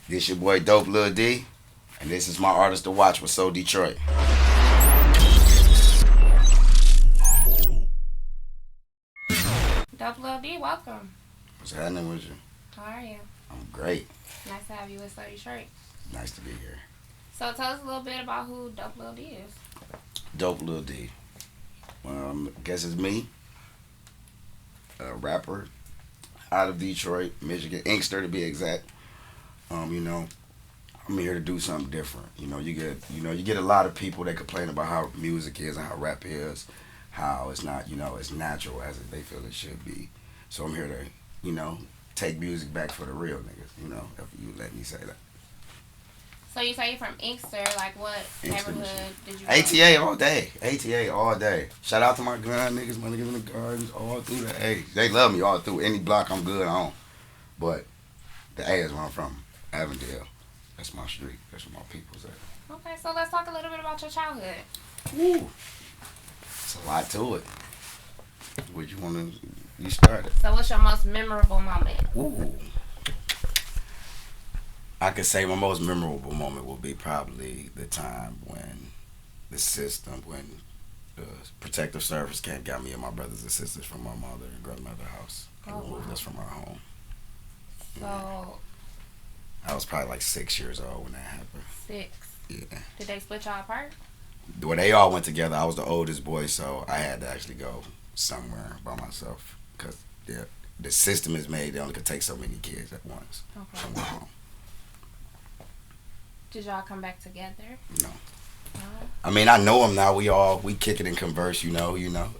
This your boy Dope Lil Dee, and this is my artist to watch with SooDetroit. Dope Lil Dee, welcome. What's happening with you? How are you? I'm great. Nice to have you with SooDetroit. Nice to be here. So tell us a little bit about who Dope Lil Dee is. Dope Lil Dee. I guess it's me, a rapper out of Detroit, Michigan, Inkster to be exact. I'm here to do something different. You get a lot of people that complain about how music is and how rap is, how it's not, as natural as they feel it should be. So I'm here to, take music back for the real niggas, if you let me say that. So you say you're from Inkster, like what Inkster, neighborhood did you go? ATA all day. ATA all day. Shout out to my gun niggas, my niggas in the gardens, all through the A. They love me all through. Any block I'm good on. But the A is where I'm from. Avondale. That's my street. That's where my people's at. Okay, so let's talk a little bit about your childhood. Woo. It's a lot to it. Would you want to... You started. So what's your most memorable moment? Ooh. I could say my most memorable moment will be probably the time when the protective service camp got me and my brothers and sisters from my mother and grandmother's house and removed us from our home. So I was probably like 6 years old when that happened. 6. Yeah. Did they split y'all apart? Well, they all went together. I was the oldest boy, so I had to actually go somewhere by myself because the system is made. They only could take so many kids at once. Okay. Somewhere home. Did y'all come back together? No. No. I mean, I know him now. We kick it and converse. I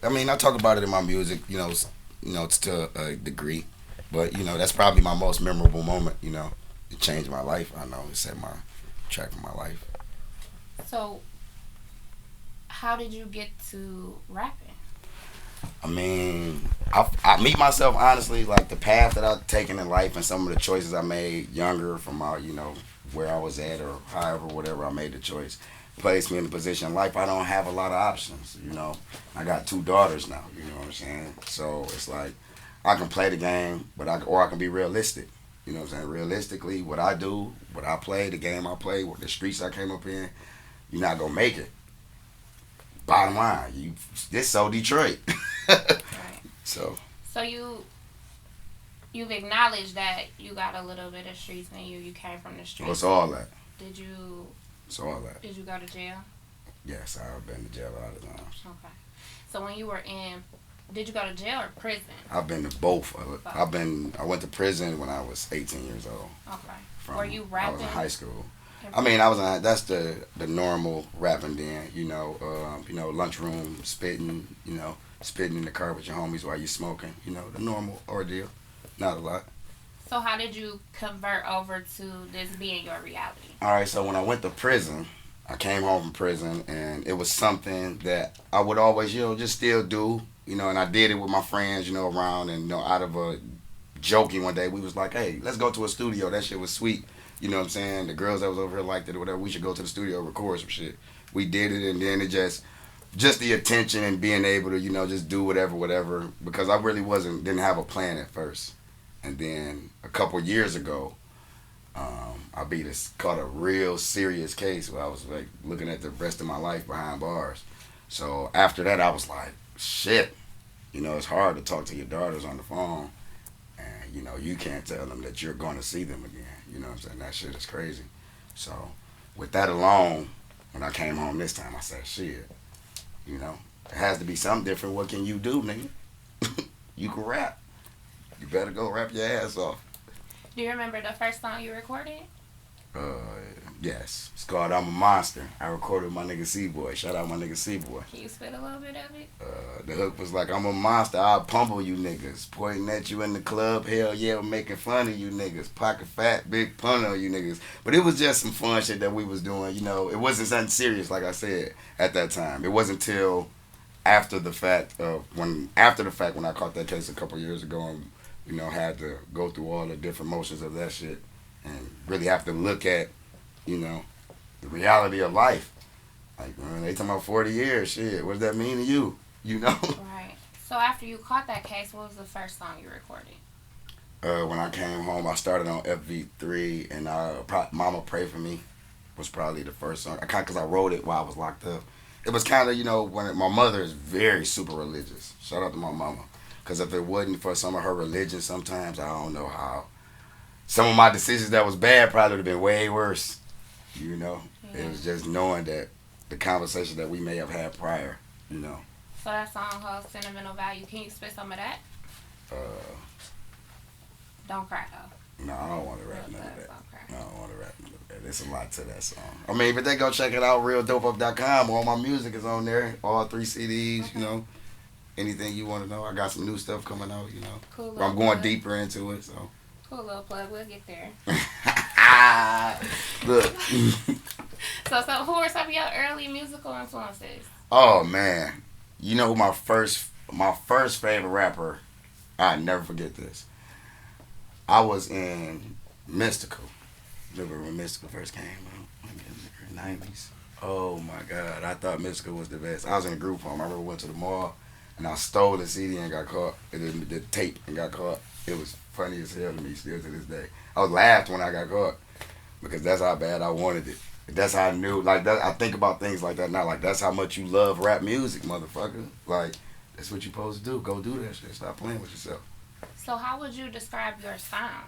mean, I talk about it in my music. It's to a degree, but that's probably my most memorable moment. It changed my life. I know it set my track for my life. So how did you get to rapping? I mean, I meet myself honestly, like the path that I've taken in life and some of the choices I made younger from my, where I was at or however, whatever I made the choice, placed me in a position in life I don't have a lot of options, I got 2 daughters now, you know what I'm saying? So it's like, I can play the game, or I can be realistic, you know what I'm saying? Realistically, what I do, what I play, the game I play, the streets I came up in, you're not gonna make it. Bottom line, this SooDetroit. Right. So you've acknowledged that you got a little bit of streets in you. You came from the streets. What's all that? It's all that. Did you go to jail? Yes, I've been to jail a lot of times. Okay. So when you were did you go to jail or prison? I've been to both. I went to prison when I was 18 years old. Okay. Were you rapping? I was in high school. I mean, that's the normal rapping then, lunchroom, spitting in the car with your homies while you're smoking, the normal ordeal. Not a lot. So how did you convert over to this being your reality? All right, so when I went to prison, I came home from prison, and it was something that I would always, just still do, and I did it with my friends, around, and, out of a joking one day, we was like, hey, let's go to a studio. That shit was sweet. You know what I'm saying? The girls that was over here liked it or whatever. We should go to the studio, record some shit. We did it, and then it just the attention and being able to, just do whatever. Because I really didn't have a plan at first. And then a couple years ago, I caught a real serious case where I was like looking at the rest of my life behind bars. So after that, I was like, shit. It's hard to talk to your daughters on the phone. And, you can't tell them that you're going to see them again. You know what I'm saying? That shit is crazy. So, with that alone, when I came home this time, I said, shit, it has to be something different. What can you do, nigga? You can rap. You better go rap your ass off. Do you remember the first song you recorded? Yes. It's called I'm a Monster. I recorded with my nigga C-Boy. Shout out my nigga C-Boy. Can you spit a little bit of it? The hook was like, I'm a monster, I'll pummel you niggas. Pointing at you in the club, hell yeah, I'm making fun of you niggas. Pocket fat, big pun on you niggas. But it was just some fun shit that we was doing, It wasn't something serious, like I said, at that time. It wasn't till after the fact when I caught that case a couple years ago and, had to go through all the different motions of that shit and really have to look at, the reality of life. Like, man, they talking about 40 years, shit, what does that mean to you? Right. So after you caught that case, what was the first song you recorded? When I came home, I started on FV3, and Mama Pray For Me was probably the first song. Because I wrote it while I was locked up. It was kind of, when my mother is very super religious. Shout out to my mama. Because if it wasn't for some of her religion, sometimes I don't know how. Some of my decisions that was bad probably would have been way worse. Yeah. It was just knowing that the conversation that we may have had prior. So that song holds sentimental value. Can you spit some of that? Uh, Don't cry though. no, I don't want to rap Real none of fast, that. don't cry. No, I don't want to rap none of that. There's a lot to that song. I mean, but they go check it out, realdopeup.com. All my music is on there. All 3 CDs, Anything you want to know. I got some new stuff coming out. Cool. I'm going deeper into it, so. Cool little plug. We'll get there. Look. So who are some of your early musical influences? Oh, man. You know who my first favorite rapper, I never forget this. I was in Mystical. Remember when Mystical first came out? In the 90s. Oh my God. I thought Mystical was the best. I was in a group home. I remember went to the mall and I stole the CD and got caught. The tape and got caught. It was funny as hell to me still to this day. I laughed when I got caught because that's how bad I wanted it. That's how I knew. Like, that, I think about things like that now. Like, that's how much you love rap music, motherfucker. Like, that's what you supposed to do. Go do that shit. Stop playing with yourself. So how would you describe your sound?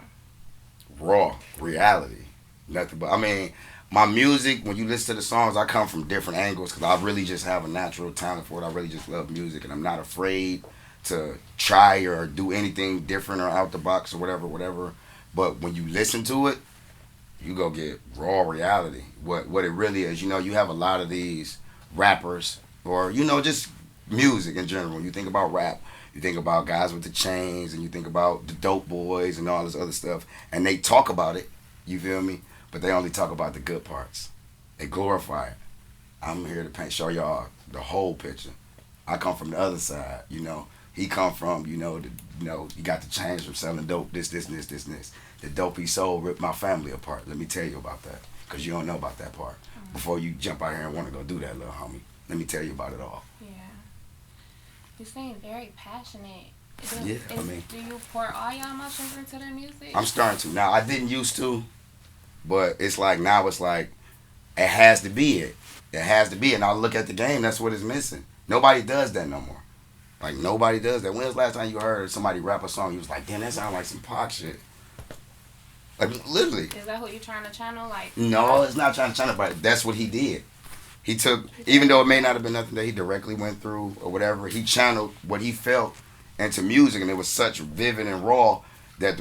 Raw reality. Nothing but. I mean, my music. When you listen to the songs, I come from different angles because I really just have a natural talent for it. I really just love music, and I'm not afraid to try or do anything different or out the box or whatever. But when you listen to it, you go get raw reality. What it really is. You have a lot of these rappers or just music in general. When you think about rap, you think about guys with the chains and you think about the dope boys and all this other stuff. And they talk about it, you feel me? But they only talk about the good parts. They glorify it. I'm here to show y'all the whole picture. I come from the other side, He come from, you got the change from selling dope, this. The dope he sold ripped my family apart. Let me tell you about that. Because you don't know about that part. Before you jump out here and want to go do that, little homie. Let me tell you about it all. Yeah. You seem very passionate. Do you pour all your emotions into the music? I'm starting to. Now, I didn't used to. But it's like, now it's like, it has to be it. It has to be it. And I look at the game, that's what it's missing. Nobody does that no more. Like, nobody does that. When was the last time you heard somebody rap a song, you was like, damn, that sounds like some Pac shit? Like, literally. Is that what you're trying to channel? Like, no, it's not trying to channel, but that's what he did. He took, even though it may not have been nothing that he directly went through or whatever, he channeled what he felt into music, and it was such vivid and raw that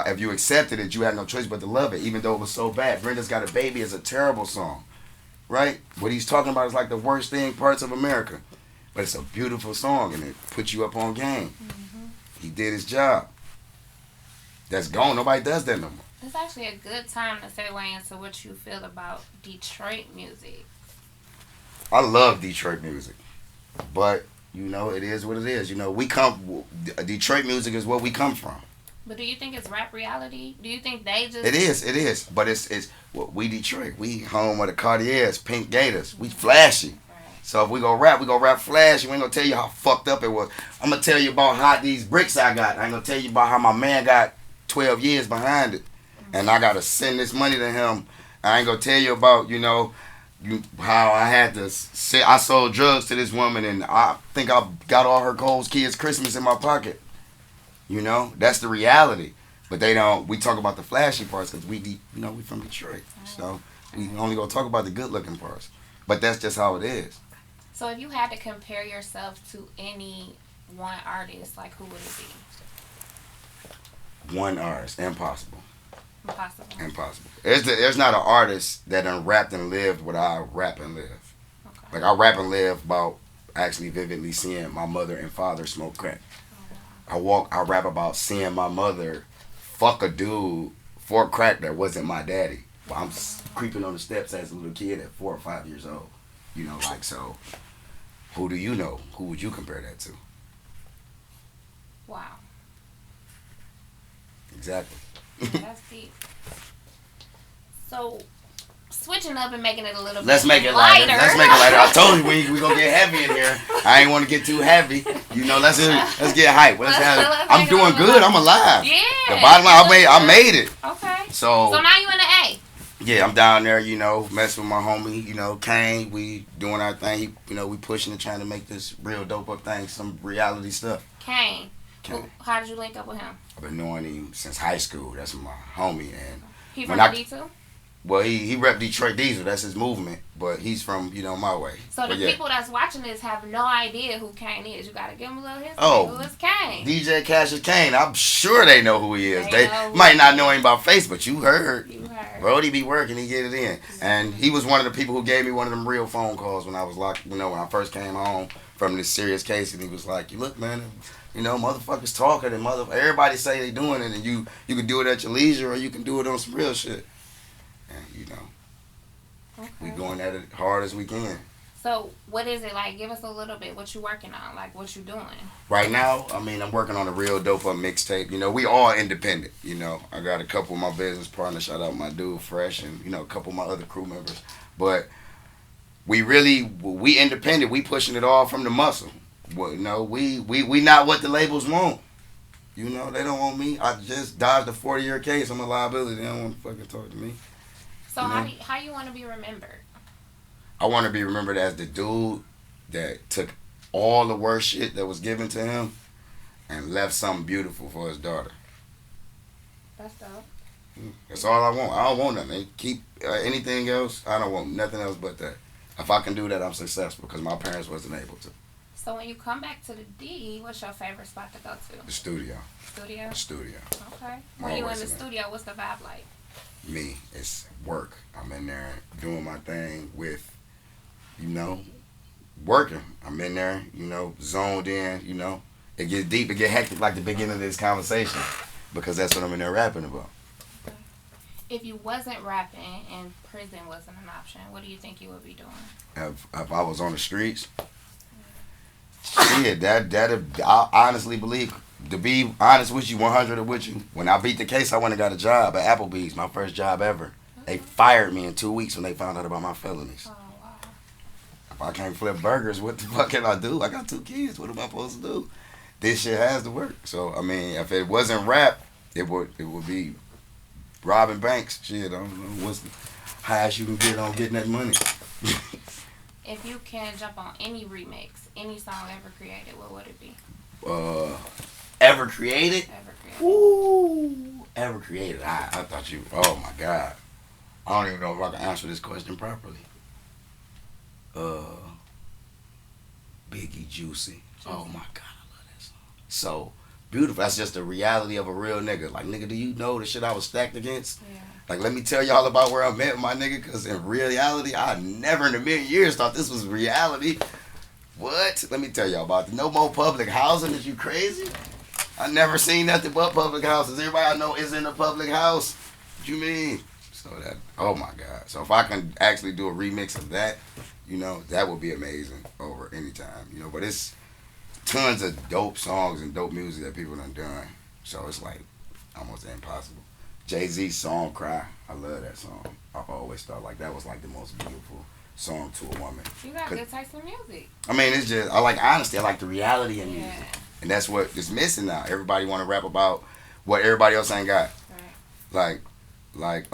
if you accepted it, you had no choice but to love it, even though it was so bad. Brenda's Got a Baby is a terrible song, right? What he's talking about is like the worst parts of America. But it's a beautiful song, and it puts you up on game. Mm-hmm. He did his job. That's gone. Nobody does that no more. It's actually a good time to segue into what you feel about Detroit music. I love Detroit music, but it is what it is. Detroit music is where we come from. But do you think it's rap reality? Do you think they just... It is. But it's we Detroit. We home of the Cartiers, pink Gators. We flashy. Right. So if we go rap flashy. We ain't gonna tell you how fucked up it was. I'm gonna tell you about how these bricks I got. I ain't gonna tell you about how my man got 12 years behind it. Mm-hmm. And I gotta send this money to him. I ain't gonna tell you about, how I had to I sold drugs to this woman and I think I got all her Cole's kids' Christmas in my pocket. That's the reality. But we talk about the flashy parts because we from Detroit. So we only gonna talk about the good looking parts. But that's just how it is. So if you had to compare yourself to any one artist, like who would it be? One artist, impossible. Impossible. There's not an artist that done rapped and lived what I rap and live. Okay. Like I rap and live about actually vividly seeing my mother and father smoke crack. I rap about seeing my mother fuck a dude for crack that wasn't my daddy. But I'm creeping on the steps as a little kid at 4 or 5 years old. So who do you know? Who would you compare that to? Wow. Exactly. That's deep. So switching up and making it a little Let's bit make it lighter. Let's make it lighter. I told you we gonna get heavy in here. I ain't want to get too heavy. You know, let's get hype. I'm doing good. I'm alive. Yeah. The bottom line, I made it. Okay. So now you in the A. Yeah, I'm down there, you know, messing with my homie, you know, Kane. We doing our thing. He, you know, we pushing and trying to make this real dope up thing, some reality stuff. Kane. How did you link up with him? I've been knowing him since high school. That's my homie. And he from D too? Well, he rep Detroit Diesel. That's his movement. But he's from, you know, my way. So the people that's watching this have no idea who Kane is. You got to give them a little history. Oh. Who is Kane? DJ Cassius Kane. I'm sure they know who he is. They might not know him by face, but you heard. Brody be working. He get it in. And he was one of the people who gave me one of them real phone calls when I was locked, you know, when I first came home from this serious case. And he was like, you look, man, you know, motherfuckers talking and everybody say they doing it. And you can do it at your leisure or you can do it on some real shit. And, you know, we going at it hard as we can. So, what is it like? Give us a little bit. What you working on? Like, what you doing? Right now, I mean, I'm working on a real dope up mixtape. You know, we all independent. You know, I got a couple of my business partners. Shout out my dude Fresh, and you know, a couple of my other crew members. But we independent. We pushing it all from the muscle. Well, you know, we not what the labels want. You know, they don't want me. I just dodged a 40-year case. I'm a liability. They don't want to fucking talk to me. So how you want to be remembered? I want to be remembered as the dude that took all the worst shit that was given to him and left something beautiful for his daughter. That's dope. That's all I want. I don't want nothing. Keep anything else. I don't want nothing else but that. If I can do that, I'm successful because my parents wasn't able to. So when you come back to the D, what's your favorite spot to go to? The studio. Studio? The studio. Okay. When you in the studio, what's the vibe like? Me, it's work. I'm in there doing my thing with, you know, working. I'm in there, you know, zoned in, you know. It gets deep, it get hectic like the beginning of this conversation because that's what I'm in there rapping about. Okay. If you wasn't rapping and prison wasn't an option, what do you think you would be doing? If I was on the streets, shit, I honestly believe, to be honest with you, 100 with you, when I beat the case, I went and got a job at Applebee's, my first job ever. They fired me in 2 weeks when they found out about my felonies. Oh, wow. If I can't flip burgers, what the fuck can I do? I got 2 kids. What am I supposed to do? This shit has to work. So, I mean, if it wasn't rap, it would be robbing banks. Shit, I don't know what's the highest you can get on getting that money. If you can jump on any remix, any song ever created, what would it be? Ever created? Ever created. Ooh, ever created. I thought you, oh my God. I don't even know if I can answer this question properly. Biggie Juicy. Oh my God, I love that song. So beautiful. That's just the reality of a real nigga. Like, nigga, do you know the shit I was stacked against? Yeah. Like, let me tell y'all about where I'm at, my nigga, because in reality, I never in a million years thought this was reality. What? Let me tell y'all about the no more public housing. Is you crazy? I never seen nothing but public houses. Everybody I know is in a public house. What you mean? So that, oh my God. So if I can actually do a remix of that, you know, that would be amazing over any time. You know, but it's tons of dope songs and dope music that people done. So it's like almost impossible. Jay-Z's song Cry. I love that song. I've always thought like that was like the most beautiful song to a woman. You got good taste in music. I mean, it's just, I like honesty. I like the reality in music. Yeah. And that's what is missing now. Everybody want to rap about what everybody else ain't got. Right. Like,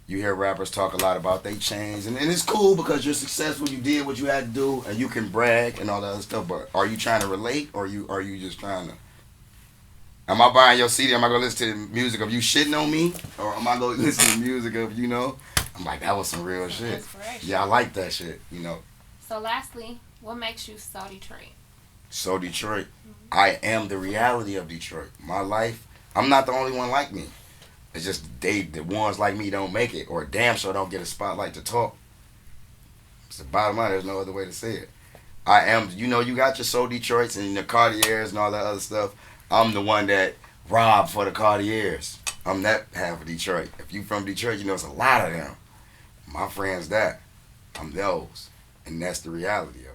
you hear rappers talk a lot about they chains. And it's cool because you're successful. You did what you had to do. And you can brag and all that other stuff. But are you trying to relate? Or are you just trying to... Am I buying your CD? Am I going to listen to the music of you shitting on me? Or am I going to listen to the music of, you know... I'm like, that was some real shit. Yeah, I like that shit, you know. So lastly, what makes you so Detroit? So Detroit. I am the reality of Detroit. My life, I'm not the only one like me. It's just the ones like me don't make it, or damn sure don't get a spotlight to talk. It's the bottom line. There's no other way to say it. I am, you know, you got your So Detroits and your Cartiers and all that other stuff. I'm the one that robbed for the Cartiers. I'm that half of Detroit. If you from Detroit, you know it's a lot of them. My friends that. I'm those. And that's the reality of it.